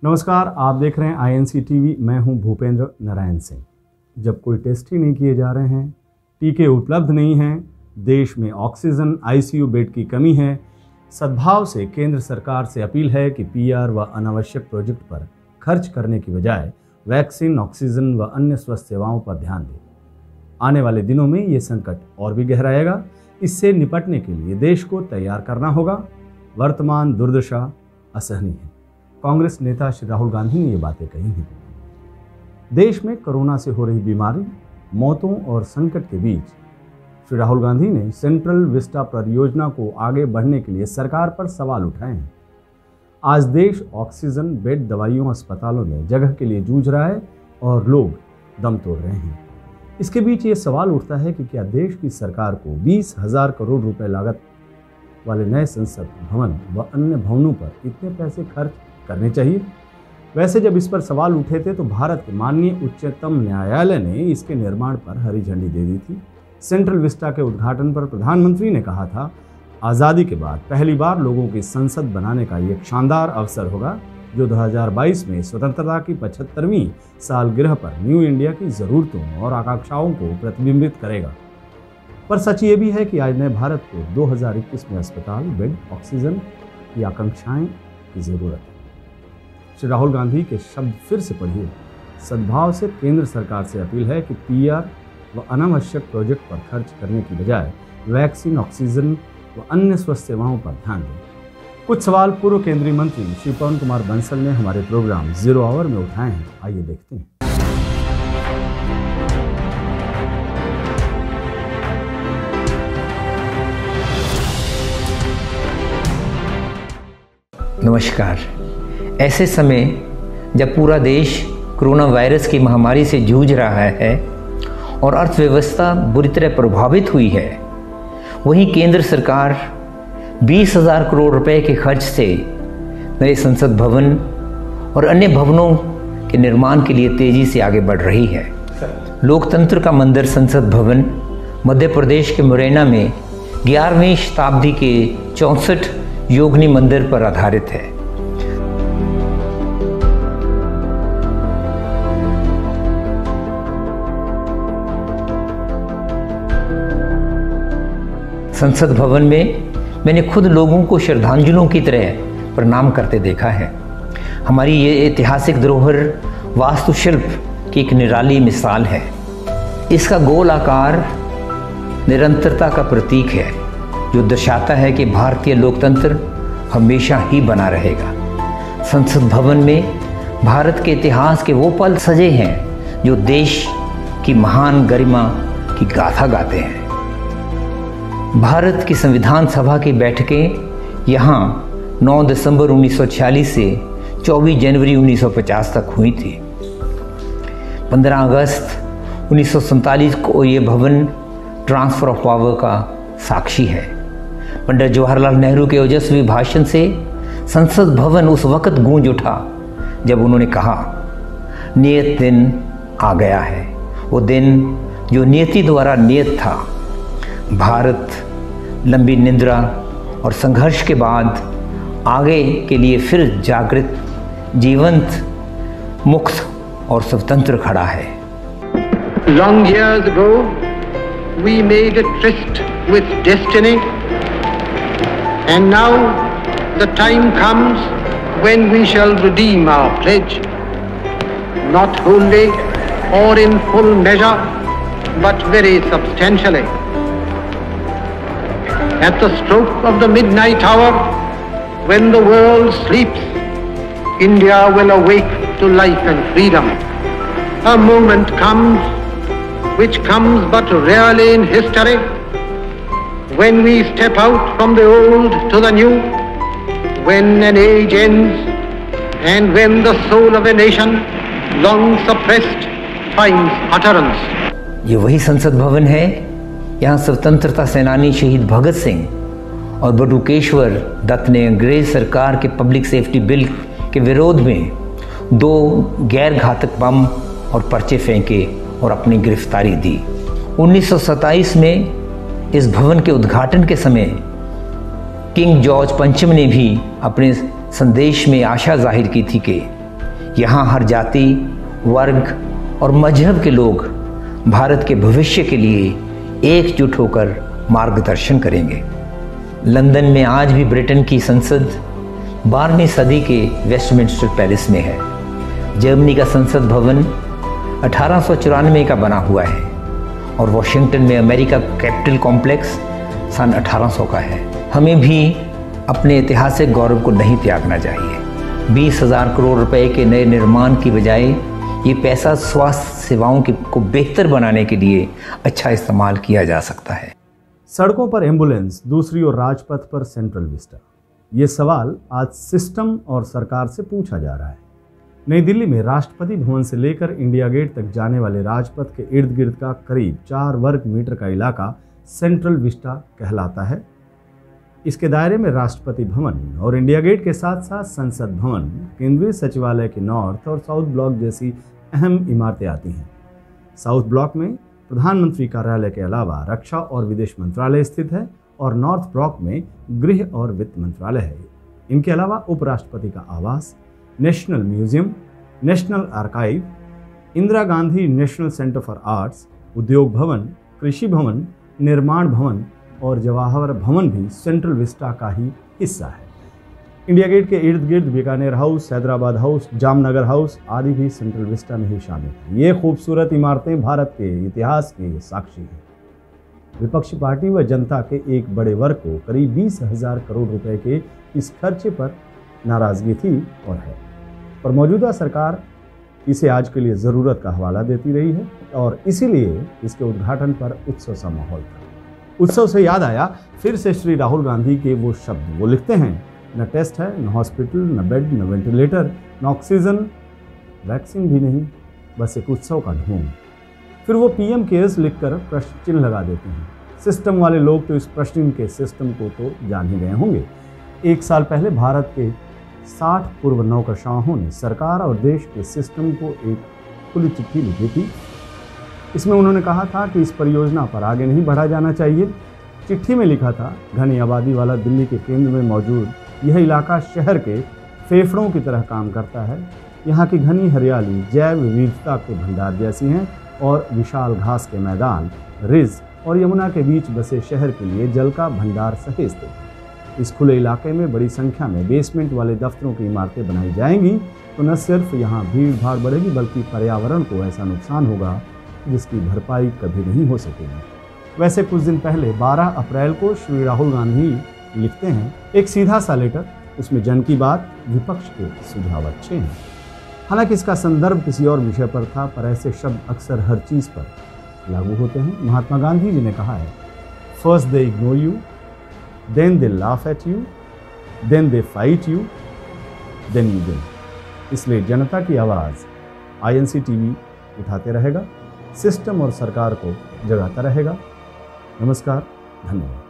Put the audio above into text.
नमस्कार, आप देख रहे हैं INC टीवी। मैं हूं भूपेंद्र नारायण सिंह। जब कोई टेस्ट ही नहीं किए जा रहे हैं, टीके उपलब्ध नहीं हैं, देश में ऑक्सीजन ICU बेड की कमी है, सद्भाव से केंद्र सरकार से अपील है कि PR व अनावश्यक प्रोजेक्ट पर खर्च करने की बजाय वैक्सीन, ऑक्सीजन व अन्य स्वास्थ्य सेवाओं पर ध्यान दें। आने वाले दिनों में ये संकट और भी गहराएगा। इससे निपटने के लिए देश को तैयार करना होगा। वर्तमान दुर्दशा असहनीय है। कांग्रेस नेता श्री राहुल गांधी ने ये बातें कही हैं। देश में कोरोना से हो रही बीमारी, मौतों और संकट के बीच श्री राहुल गांधी ने सेंट्रल विस्टा परियोजना को आगे बढ़ने के लिए सरकार पर सवाल उठाए हैं। आज देश ऑक्सीजन बेड, दवाइयों, अस्पतालों में जगह के लिए जूझ रहा है और लोग दम तोड़ रहे हैं। इसके बीच ये सवाल उठता है कि क्या देश की सरकार को 20,000 करोड़ रुपए लागत वाले नए संसद भवन व अन्य भवनों पर इतने पैसे खर्च करने चाहिए? वैसे जब इस पर सवाल उठे थे तो भारत के माननीय उच्चतम न्यायालय ने इसके निर्माण पर हरी झंडी दे दी थी। सेंट्रल विस्टा के उद्घाटन पर प्रधानमंत्री ने कहा था, आज़ादी के बाद पहली बार लोगों की संसद बनाने का ये शानदार अवसर होगा जो 2022 में स्वतंत्रता की 75वीं सालगिरह पर न्यू इंडिया की ज़रूरतों और आकांक्षाओं को प्रतिबिंबित करेगा। पर सच ये भी है कि आज नए भारत को 2021 में अस्पताल, बेड, ऑक्सीजन की आकांक्षाएं की ज़रूरत है। श्री राहुल गांधी के शब्द फिर से पढ़िए। सद्भाव से केंद्र सरकार से अपील है कि PR व अनावश्यक प्रोजेक्ट पर खर्च करने की बजाय वैक्सीन, ऑक्सीजन व अन्य स्वास्थ्य सेवाओं पर ध्यान दें। कुछ सवाल पूर्व केंद्रीय मंत्री श्री पवन कुमार बंसल ने हमारे प्रोग्राम 0 आवर में उठाए हैं। आइए देखते हैं। नमस्कार। ऐसे समय जब पूरा देश कोरोना वायरस की महामारी से जूझ रहा है और अर्थव्यवस्था बुरी तरह प्रभावित हुई है, वहीं केंद्र सरकार 20,000 करोड़ रुपए के खर्च से नए संसद भवन और अन्य भवनों के निर्माण के लिए तेजी से आगे बढ़ रही है। लोकतंत्र का मंदिर संसद भवन मध्य प्रदेश के मुरैना में 11वीं शताब्दी के 64 योगिनी मंदिर पर आधारित है। संसद भवन में मैंने खुद लोगों को श्रद्धांजलियों की तरह प्रणाम करते देखा है। हमारी ये ऐतिहासिक धरोहर वास्तुशिल्प की एक निराली मिसाल है। इसका गोल आकार निरंतरता का प्रतीक है जो दर्शाता है कि भारतीय लोकतंत्र हमेशा ही बना रहेगा। संसद भवन में भारत के इतिहास के वो पल सजे हैं जो देश की महान गरिमा की गाथा गाते हैं। भारत की संविधान सभा की बैठकें यहाँ 9 दिसंबर 1946 से 24 जनवरी 1950 तक हुई थी। 15 अगस्त 1947 को ये भवन ट्रांसफर ऑफ पावर का साक्षी है। पंडित जवाहरलाल नेहरू के ओजस्वी भाषण से संसद भवन उस वक्त गूंज उठा जब उन्होंने कहा, नियत दिन आ गया है, वो दिन जो नियति द्वारा नियत था। भारत लंबी निद्रा और संघर्ष के बाद आगे के लिए फिर जागृत, जीवंत, मुक्त और स्वतंत्र खड़ा है। Long years ago, we made a tryst with destiny, and now the time comes when we shall redeem our pledge, not wholly or in full measure, but very substantially. At the stroke of the midnight hour, when the world sleeps, India will awake to life and freedom. A moment comes, which comes but rarely in history, when we step out from the old to the new, when an age ends, and when the soul of a nation, long suppressed, finds utterance. ये वही संसद भवन है। यहाँ स्वतंत्रता सेनानी शहीद भगत सिंह और बटुकेश्वर दत्त ने अंग्रेज सरकार के पब्लिक सेफ्टी बिल के विरोध में 2 गैर घातक बम और पर्चे फेंके और अपनी गिरफ्तारी दी। 1927 में इस भवन के उद्घाटन के समय किंग जॉर्ज पंचम ने भी अपने संदेश में आशा जाहिर की थी कि यहाँ हर जाति, वर्ग और मजहब के लोग भारत के भविष्य के लिए एकजुट होकर मार्गदर्शन करेंगे। लंदन में आज भी ब्रिटेन की संसद 12वीं सदी के वेस्टमिंस्टर पैलेस में है। जर्मनी का संसद भवन 1894 का बना हुआ है और वॉशिंगटन में अमेरिका कैपिटल कॉम्प्लेक्स सन 1800 का है। हमें भी अपने ऐतिहासिक गौरव को नहीं त्यागना चाहिए। 20,000 करोड़ रुपए के नए निर्माण की बजाय ये पैसा स्वास्थ्य सेवाओं को बेहतर बनाने के लिए अच्छा इस्तेमाल किया जा सकता है। सड़कों पर एम्बुलेंस, दूसरी ओर राजपथ पर सेंट्रल विस्टा। ये सवाल आज सिस्टम और सरकार से पूछा जा रहा है। नई दिल्ली में राष्ट्रपति भवन से लेकर इंडिया गेट तक जाने वाले राजपथ के इर्द गिर्द का करीब 4 वर्ग मीटर का इलाका सेंट्रल विस्टा कहलाता है। इसके दायरे में राष्ट्रपति भवन और इंडिया गेट के साथ साथ संसद भवन, केंद्रीय सचिवालय के नॉर्थ और साउथ ब्लॉक जैसी अहम इमारतें आती हैं। साउथ ब्लॉक में प्रधानमंत्री कार्यालय के अलावा रक्षा और विदेश मंत्रालय स्थित है और नॉर्थ ब्लॉक में गृह और वित्त मंत्रालय है। इनके अलावा उपराष्ट्रपति का आवास, national museum, national archive, Indira Gandhi national centre for arts, उद्योग भवन, कृषि भवन, निर्माण भवन और जवाहर भवन भी सेंट्रल विस्टा का ही हिस्सा है। इंडिया गेट के इर्द गिर्द Bikaner house, Hyderabad house, Jamnagar house आदि भी सेंट्रल विस्टा में ही शामिल हैं। ये खूबसूरत इमारतें भारत के इतिहास के साक्षी हैं। विपक्षी पार्टी व जनता के एक बड़े वर्ग को करीब 20,000 करोड़ रुपए के इस खर्चे पर नाराजगी थी और है, पर मौजूदा सरकार इसे आज के लिए ज़रूरत का हवाला देती रही है और इसीलिए इसके उद्घाटन पर उत्सव सा माहौल था। उत्सव से याद आया फिर से श्री राहुल गांधी के वो शब्द। वो लिखते हैं, न टेस्ट है, न हॉस्पिटल, न बेड, न वेंटिलेटर, न ऑक्सीजन, वैक्सीन भी नहीं, बस एक उत्सव का ढोंग। फिर वो पीएम केयर्स लिखकर प्रश्न चिन्ह लगा देते हैं। सिस्टम वाले लोग तो इस प्रश्न के सिस्टम को तो जान ही गए होंगे। 1 साल पहले भारत के 60 पूर्व नौकरशाहों ने सरकार और देश के सिस्टम को एक खुली चिट्ठी लिखी थी। इसमें उन्होंने कहा था कि इस परियोजना पर आगे नहीं बढ़ा जाना चाहिए। चिट्ठी में लिखा था, घनी आबादी वाला दिल्ली के केंद्र में मौजूद यह इलाका शहर के फेफड़ों की तरह काम करता है। यहाँ की घनी हरियाली जैव विविधता के भंडार जैसी हैं और विशाल घास के मैदान रिज और यमुना के बीच बसे शहर के लिए जल का भंडार सहेजते। इस खुले इलाके में बड़ी संख्या में बेसमेंट वाले दफ्तरों की इमारतें बनाई जाएंगी तो न सिर्फ यहाँ भीड़ भाड़ बढ़ेगी बल्कि पर्यावरण को ऐसा नुकसान होगा जिसकी भरपाई कभी नहीं हो सकेगी। वैसे कुछ दिन पहले 12 अप्रैल को श्री राहुल गांधी लिखते हैं एक सीधा सा लेटर, उसमें जन की बात, विपक्ष के सुझाव अच्छे हैं। हालांकि इसका संदर्भ किसी और विषय पर था, पर ऐसे शब्द अक्सर हर चीज़ पर लागू होते हैं। महात्मा गांधी जी ने कहा है, first they ignore you, then they laugh at you, then they fight you, then you win. इसलिए जनता की आवाज़ INC TV उठाते रहेगा, सिस्टम और सरकार को जगाता रहेगा। नमस्कार, धन्यवाद।